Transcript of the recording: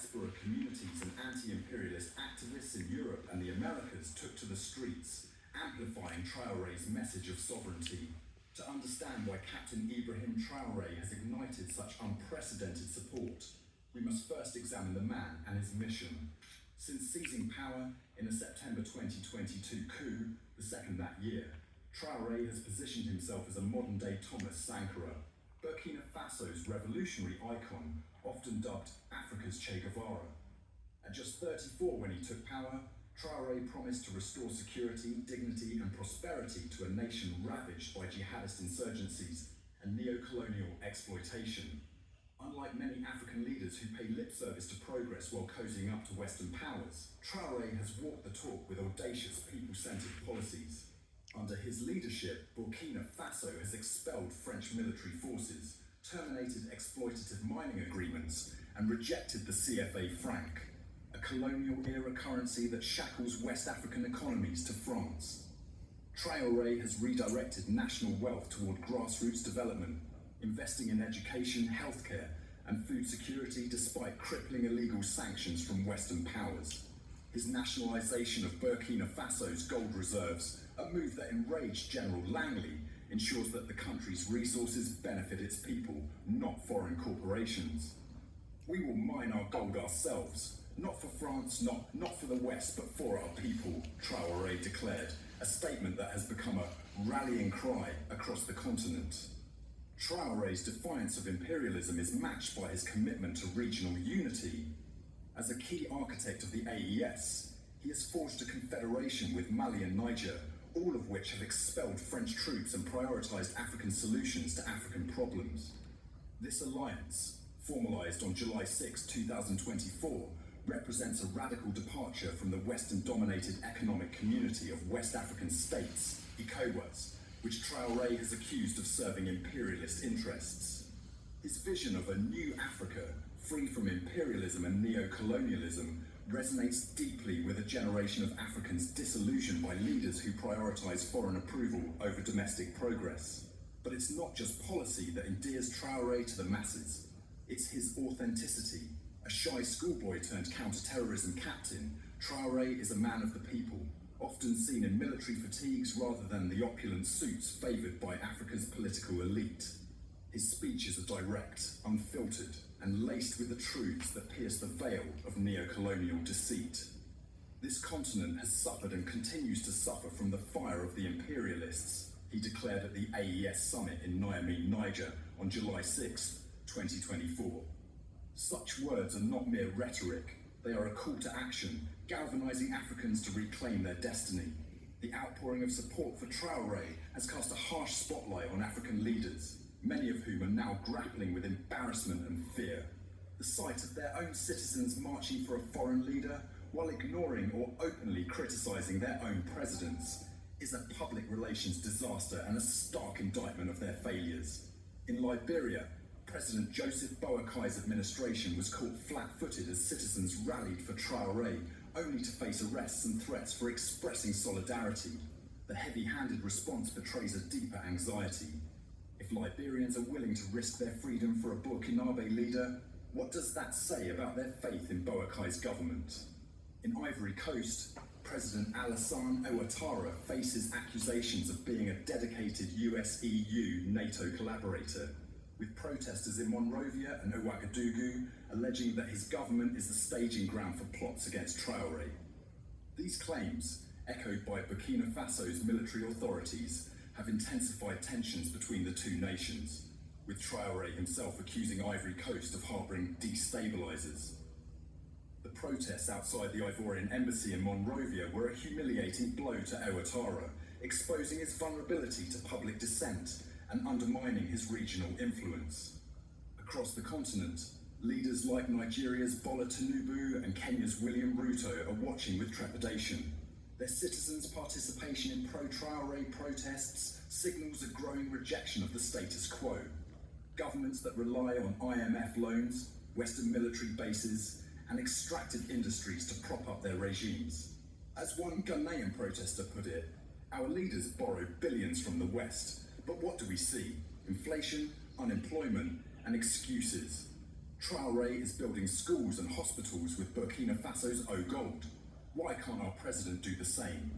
diaspora communities and anti-imperialist activists in Europe and the Americas took to the streets, amplifying Traoré's message of sovereignty. To understand why Captain Ibrahim Traoré has ignited such unprecedented support, we must first examine the man and his mission. Since seizing power in a September 2022 coup, the second that year, Traoré has positioned himself as a modern-day Thomas Sankara, Burkina Faso's revolutionary icon, often dubbed Africa's Che Guevara. At just 34 when he took power, Traoré promised to restore security, dignity and prosperity to a nation ravaged by jihadist insurgencies and neo-colonial exploitation. Unlike many African leaders who pay lip service to progress while cozying up to Western powers, Traoré has walked the talk with audacious people-centered policies. Under his leadership, Burkina Faso has expelled French military forces, terminated exploitative mining agreements, and rejected the CFA franc, a colonial-era currency that shackles West African economies to France. Traoré has redirected national wealth toward grassroots development, investing in education, healthcare, and food security despite crippling illegal sanctions from Western powers. His nationalization of Burkina Faso's gold reserves, a move that enraged General Langley, ensures that the country's resources benefit its people, not foreign corporations. We will mine our gold ourselves, not for France, not for the West, but for our people, Traoré declared, a statement that has become a rallying cry across the continent. Traoré's defiance of imperialism is matched by his commitment to regional unity. As a key architect of the AES, he has forged a confederation with Mali and Niger, all of which have expelled French troops and prioritized African solutions to African problems. This alliance, formalized on July 6, 2024, represents a radical departure from the Western-dominated economic community of West African states, ECOWAS, which Traoré has accused of serving imperialist interests. His vision of a new Africa, free from imperialism and neo-colonialism, resonates deeply with a generation of Africans disillusioned by leaders who prioritize foreign approval over domestic progress. But it's not just policy that endears Traoré to the masses. It's his authenticity. A shy schoolboy turned counter-terrorism captain, Traoré is a man of the people, often seen in military fatigues rather than the opulent suits favoured by Africa's political elite. His speeches are direct, unfiltered, and laced with the truths that pierce the veil of neo-colonial deceit. This continent has suffered and continues to suffer from the fire of the imperialists, he declared at the AES summit in Niamey, Niger on July 6, 2024. Such words are not mere rhetoric, they are a call to action, galvanizing Africans to reclaim their destiny. The outpouring of support for Traoré has cast a harsh spotlight on African leaders, many of whom are now grappling with embarrassment and fear. The sight of their own citizens marching for a foreign leader, while ignoring or openly criticizing their own presidents, is a public relations disaster and a stark indictment of their failures. In Liberia, President Joseph Boakai's administration was caught flat-footed as citizens rallied for Traoré, only to face arrests and threats for expressing solidarity. The heavy-handed response betrays a deeper anxiety. If Liberians are willing to risk their freedom for a Burkinabe leader, what does that say about their faith in Boakai's government? In Ivory Coast, President Alassane Ouattara faces accusations of being a dedicated US-EU NATO collaborator, with protesters in Monrovia and Ouagadougou alleging that his government is the staging ground for plots against Traoré. These claims, echoed by Burkina Faso's military authorities, have intensified tensions between the two nations, with Traoré himself accusing Ivory Coast of harbouring destabilisers. The protests outside the Ivorian embassy in Monrovia were a humiliating blow to Ouattara, exposing his vulnerability to public dissent and undermining his regional influence. Across the continent, leaders like Nigeria's Bola Tinubu and Kenya's William Ruto are watching with trepidation. Their citizens' participation in pro-Traoré protests signals a growing rejection of the status quo. Governments that rely on IMF loans, Western military bases, and extractive industries to prop up their regimes. As one Ghanaian protester put it, our leaders borrow billions from the West, but what do we see? Inflation, unemployment, and excuses. Traoré is building schools and hospitals with Burkina Faso's O gold. Why can't our president do the same?